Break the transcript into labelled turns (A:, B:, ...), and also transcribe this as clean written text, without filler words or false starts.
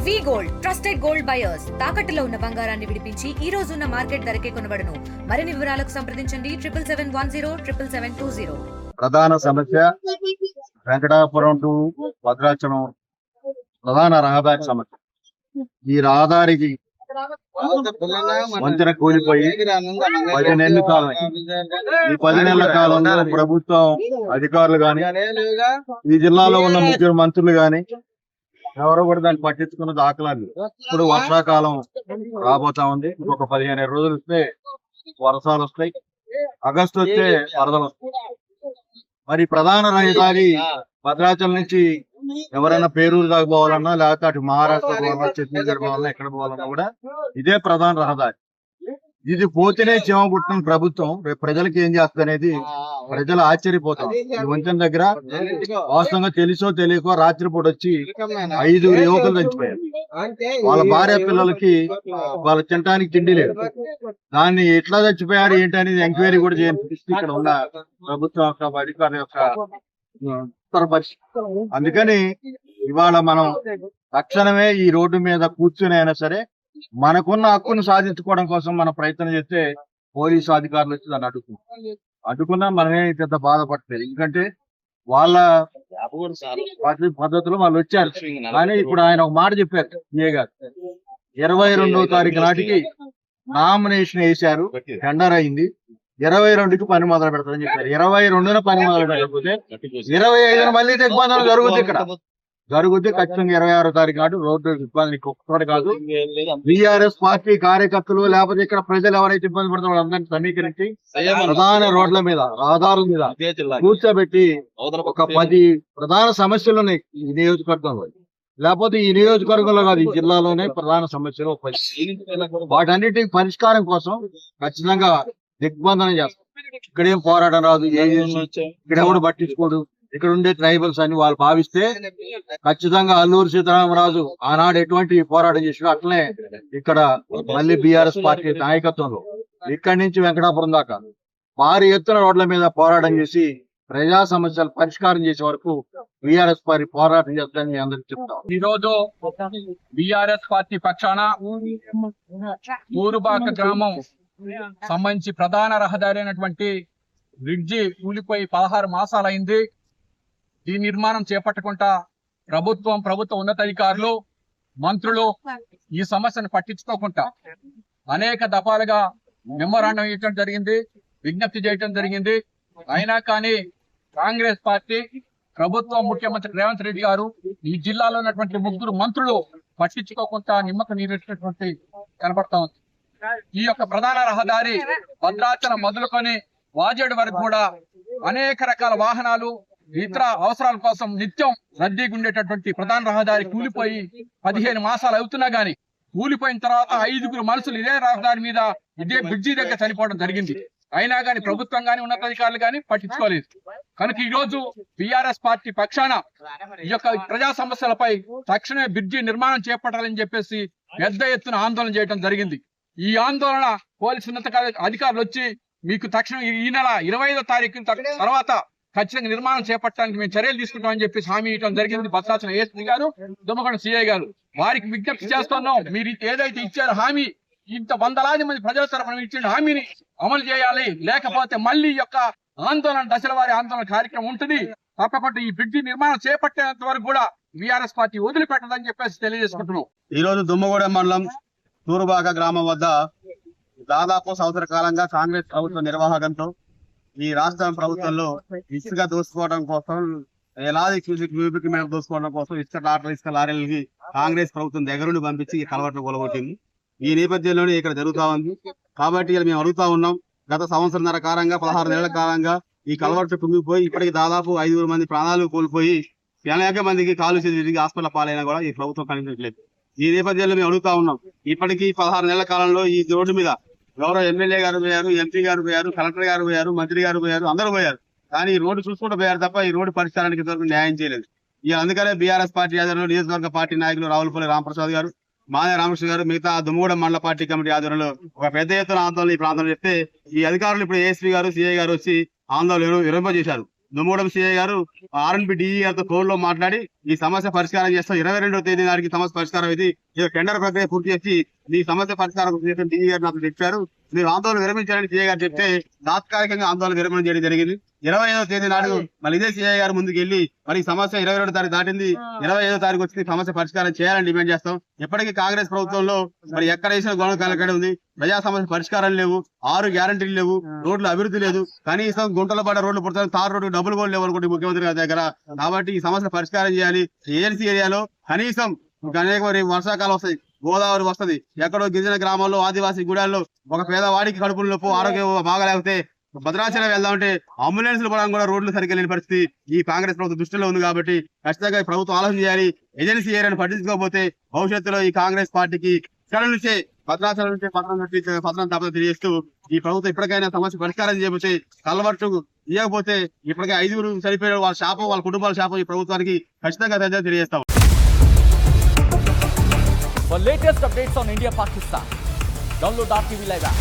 A: వి gold trusted gold buyers తాకట్టులో ఉన్న బంగారాన్ని విడిపించి ఈ రోజు ఉన్న మార్కెట్ ధరకే కొనబడును. మరిన్ని వివరాలకు సంప్రదించండి 77107720.
B: ప్రధాన సమస్య వెంకటాపురం టు భద్రాచలం ప్రధాన రహదారి సమస్య. ఈ రహదారికి వంతెన కూలిపోయి 10 నెలల కాలం. ఈ 10 నెలల కాలంలో ప్రభుత్వం అధికారులు గాని, ఈ జిల్లాలో ఉన్న ముగ్గురు మంత్రులు గాని ఎవరో కూడా దాన్ని పట్టించుకున్న దాఖలాలు. ఇప్పుడు వర్షాకాలం రాబోతా ఉంది. ఇంకొక 15 రోజులు వస్తే వర్షాలు వస్తాయి. ఆగస్టు వస్తే వరదలు వస్తాయి. మరి ప్రధాన రహదారి భద్రాచలం నుంచి ఎవరైనా పేరూరు దాకా పోవాలన్నా, లేకపోతే అటు మహారాష్ట్ర పోవాలన్నా, ఛత్తీస్గఢ్ పోవాలన్నా, ఎక్కడ పోవాలన్నా కూడా ఇదే ప్రధాన రహదారి. ఇది పోతేనే చీమ పుట్టిన ప్రభుత్వం రేపు ప్రజలకు ఏం చేస్తుంది అనేది ప్రజలు ఆశ్చర్యపోతారు. ఈ వంతెన దగ్గర వాస్తవంగా తెలుసో తెలియకో రాత్రిపూట వచ్చి 5 యువకులు చచ్చిపోయారు. వాళ్ళ భార్య పిల్లలకి వాళ్ళ తినడానికి తిండి లేదు. దాన్ని ఎట్లా చచ్చిపోయారు ఏంటి అనేది ఎంక్వైరీ కూడా చేయని పరిస్థితి ఇక్కడ ఉన్న ప్రభుత్వం యొక్క అధికారుల యొక్క అందుకని ఇవాళ మనం తక్షణమే ఈ రోడ్డు మీద కూర్చుని అయినా సరే మనకున్న హక్కును సాధించుకోవడం కోసం మనం ప్రయత్నం చేస్తే పోలీసు అధికారులు వచ్చి దాన్ని అడ్డుకున్నా మనమే పెద్ద బాధపడలేదు. ఎందుకంటే వాళ్ళ పద్ధతులు వాళ్ళు వచ్చారు. కానీ ఇప్పుడు ఆయన ఒక మాట చెప్పారు, ఏ గారు 22వ తారీఖు నాటికి నామినేషన్ వేశారు, టెండర్ అయింది, 22కి పని మొదలు పెడతారని చెప్పారు. 22న పని మొదలు పెట్టకపోతే 25న మళ్ళీ దిగ్బంధనం జరుగుతుంది. ఇక్కడ జరుగుద్ది ఖచ్చితంగా. 26వ తారీఖు నాటు రోడ్డు ఇబ్బంది ఒక్కటి కాదు, బీఆర్ఎస్ పార్టీ కార్యకర్తలు లేకపోతే ఇక్కడ ప్రజలు ఎవరైతే ఇబ్బంది పడుతున్న వాళ్ళందరినీ సమీకరించి ప్రధాన రోడ్ల మీద, రహదారుల మీద కూర్చోబెట్టి ఒక 10 ప్రధాన సమస్యలు ఉన్నాయి ఈ నియోజకవర్గంలో. లేకపోతే ఈ నియోజకవర్గంలో కాదు, ఈ జిల్లాలోనే ప్రధాన సమస్యలు 10. వాటన్నిటికి పరిష్కారం కోసం ఖచ్చితంగా దిగ్బంధనం చేస్తాం. ఇక్కడేం పోరాటం రాదు, ఇక్కడ ఎవడు పట్టించుకోడు. ఇక్కడ ఉండే ట్రైబల్స్ అని వాళ్ళు భావిస్తే ఖచ్చితంగా అల్లూరు సీతారామరాజు ఆనాడు ఎటువంటి పోరాటం చేసినా అట్లనే ఇక్కడ మళ్ళీ బీఆర్ఎస్ పార్టీ నాయకత్వంలో ఇక్కడి నుంచి వెంకటాపురం దాకా భారీ ఎత్తున రోడ్ల మీద పోరాటం చేసి ప్రజా సమస్యలు పరిష్కారం చేసే వరకు బీఆర్ఎస్ పార్టీ పోరాటం చేస్తారని అందరికి చెప్తాం.
C: ఈ రోజు బీఆర్ఎస్ పార్టీ పక్షాన ఊరుబాక గ్రామం సంబంధించి ప్రధాన రహదారి అయినటువంటి బ్రిడ్జి కూలిపోయి 16 మాసాలైంది. ఈ నిర్మాణం చేపట్టకుండా ప్రభుత్వ ఉన్నతాధికారులు, మంత్రులు ఈ సమస్యను పట్టించుకోకుండా అనేక దఫాలుగా మెమోరాండం ఇవ్వడం జరిగింది, విజ్ఞప్తి చేయడం జరిగింది. అయినా కానీ కాంగ్రెస్ పార్టీ ప్రభుత్వం, ముఖ్యమంత్రి రేవంత్ రెడ్డి గారు ఈ జిల్లాలో ఉన్నటువంటి 3 మంత్రులు పట్టించుకోకుండా నిమ్మక నీరెట్టినటువంటి కనబడతా ఉంది. ఈ యొక్క ప్రధాన రహదారి భద్రాచలం మొదలుకొని వాజేడు వరకు కూడా అనేక రకాల వాహనాలు ఇతర అవసరాల కోసం నిత్యం రద్దీగా ఉండేటటువంటి ప్రధాన రహదారి కూలిపోయి 15 మాసాలు అవుతున్నా గానీ కూలిపోయిన తర్వాత 5 మనుషులు ఇదే రహదారి మీద ఇదే బ్రిడ్జి దగ్గర చనిపోవడం జరిగింది. అయినా గానీ ప్రభుత్వం గానీ ఉన్నతాధికారులు గానీ పట్టించుకోలేదు. కనుక ఈ రోజు బీఆర్ఎస్ పార్టీ పక్షాన ఈ యొక్క ప్రజా సమస్యలపై తక్షణమే బ్రిడ్జి నిర్మాణం చేపట్టాలని చెప్పేసి పెద్ద ఎత్తున ఆందోళన చేయడం జరిగింది. ఈ ఆందోళన పోలీసు ఉన్నత అధికారులు వచ్చి మీకు తక్షణం ఈ నెల 25వ తారీఖు తర్వాత ఖచ్చితంగా నిర్మాణం చేపట్టడానికి మేము చర్యలు తీసుకుంటామని చెప్పేసి హామీ ఇవ్వడం జరిగింది. భద్రాచలం ఏఎస్పీ గారు, దుమ్మకొండ సిఐ గారు వారికి విజ్ఞప్తి చేస్తున్నాం. మీరు ఏదైతే ఇచ్చారో హామీ, ఇంత 100లాది మంది ప్రజల తరఫున ఇచ్చిన హామీని అమలు చేయాలి. లేకపోతే మళ్ళీ యొక్క ఆందోళన దశల వారి ఆందోళన కార్యక్రమం ఉంటుంది. తప్పకుండా ఈ బ్రిడ్జి నిర్మాణం చేపట్టేంత వరకు కూడా బీఆర్ఎస్ పార్టీ వదిలిపెట్టదని చెప్పేసి తెలియజేసుకుంటున్నాం.
B: ఈ రోజు దుమ్మగూడెం మండలం తూరుబాక గ్రామం వద్ద దాదాపు సంవత్సర కాలంగా కాంగ్రెస్ ప్రభుత్వ నిర్వాహకంతో ఈ రాష్ట్ర ప్రభుత్వంలో ఇసుక దోసుకోవడం కోసం, ఎలాది క్యూబిక్ మీటర్ దోసుకోవడం కోసం ఇసుక లారీలకి కాంగ్రెస్ ప్రభుత్వం దగ్గరుండి పంపించి ఈ కలవట్లు కొలగొట్టింది. ఈ నేపథ్యంలోనే ఇక్కడ జరుగుతా ఉంది. కాబట్టి మేము అడుగుతా ఉన్నాం, గత సంవత్సరంన్నర కాలంగా 16 నెలల కాలంగా ఈ కలవట్లు కుంగిపోయి ఇప్పటికి దాదాపు 5 మంది ప్రాణాలు కోల్పోయి అనేక మందికి కాలు తిరిగి హాస్పిటల్ పాలైనా కూడా ఈ ప్రభుత్వం కనిపించట్లేదు. ఈ నేపథ్యంలో మేము అడుగుతా ఉన్నాం, ఇప్పటికీ 16 నెలల కాలంలో ఈ రోడ్డు మీద ఎవరో ఎమ్మెల్యే గారు పోయారు, ఎంపీ గారు పోయారు, కలెక్టర్ గారు పోయారు, మంత్రి గారు పోయారు, అందరూ పోయారు. కానీ ఈ రోడ్డు చూసుకుంటూ పోయారు తప్ప ఈ రోడ్డు పరిష్కారానికి న్యాయం చేయలేదు. అందుకనే బీఆర్ఎస్ పార్టీ ఆధ్వర్యంలో నియోజకవర్గ పార్టీ నాయకులు రావులపల్లి రామప్రసాద్ గారు, మాదే రామకృష్ణ గారు, మిగతా దుమ్మగూడెం మండల పార్టీ కమిటీ ఆధ్వర్యంలో ఒక పెద్ద ఎత్తున ఆందోళన ఈ ప్రాంతంలో చెప్తే ఈ అధికారులు ఇప్పుడు ఏఎస్పీ గారు, సిఐ గారు వచ్చి ఆందోళన విరమింపజేశారు.
D: దుమ్మగూడెం సిఐ గారు ఆర్ఎన్బి డిఈ గారితో ఫోన్ లో మాట్లాడి ఈ సమస్య పరిష్కారం చేస్తాం. 22వ తేదీ నాటికి సమస్య పరిష్కారం ఇది టెండర్ ప్రక్రియ పూర్తి చేసి ఈ సమస్య పరిష్కారం చేసిన డిఈ గారు నాకు చెప్పారు. మీరు ఆందోళన విరమించాలని సిఐ గారు చెప్తే తాత్కాలికంగా ఆందోళన విరమణ చేయడం జరిగింది. 25వ తేదీ నాడు మళ్ళీ ఇదే సిఐ గారు ముందుకు వెళ్ళి మరి సమస్య 22వ తారీఖు దాటింది, 25వ తారీఖు వచ్చి సమస్య పరిష్కారం చేయాలని డిమాండ్ చేస్తాం. ఎప్పటికీ కాంగ్రెస్ ప్రభుత్వంలో మరి ఎక్కడ వేసిన గొడవ కలకడ ఉంది, ప్రజా సమస్య పరిష్కారం లేవు, 6 గ్యారంటీలు లేవు, రోడ్ల అభివృద్ధి లేదు, కనీసం గుంటల పడ్డ రోడ్లు పుడతారు, తారు రోడ్డు డబ్బులు కూడా లేవు అనుకుంటే ముఖ్యమంత్రి గారి దగ్గర. కాబట్టి ఈ సమస్య పరిష్కారం చేయాలి. ఏజెన్సీ ఏరియాలో కనీసం అనేక వర్షాకాలం వస్తాయి, గోదావరి వస్తది, ఎక్కడో గిరిజన గ్రామాల్లో ఆదివాసీ గుడాల్లో ఒక పేదవాడికి కడుపుల నొప్పు ఆరోగ్యం బాగాలేకపోతే భద్రాచలం వెళ్దామంటే అంబులెన్స్లు పడడం కూడా రోడ్లు సరిగ్గా లేని పరిస్థితి ఈ కాంగ్రెస్ ప్రభుత్వం దృష్టిలో ఉంది. కాబట్టి ఖచ్చితంగా ఈ ప్రభుత్వం ఆలోచన చేయాలి. ఏజెన్సీ ఏరియాను పట్టించుకోకపోతే భవిష్యత్తులో ఈ కాంగ్రెస్ పార్టీకి ఇక్కడ నుంచే భద్రాచలం నుంచే పత్రం తప్ప తెలియజేస్తూ ఈ ప్రభుత్వం ఇప్పటికైనా సమస్య పరిష్కారం చేయకపోతే కలవట్టు ఇవ్వకపోతే ఇప్పటికే 5 చనిపోయిన వాళ్ళ శాపం, వాళ్ళ కుటుంబాల శాపం ఈ ప్రభుత్వానికి ఖచ్చితంగా తెలియజేస్తాం.
E: For latest updates on India Pakistan, download our TV Live app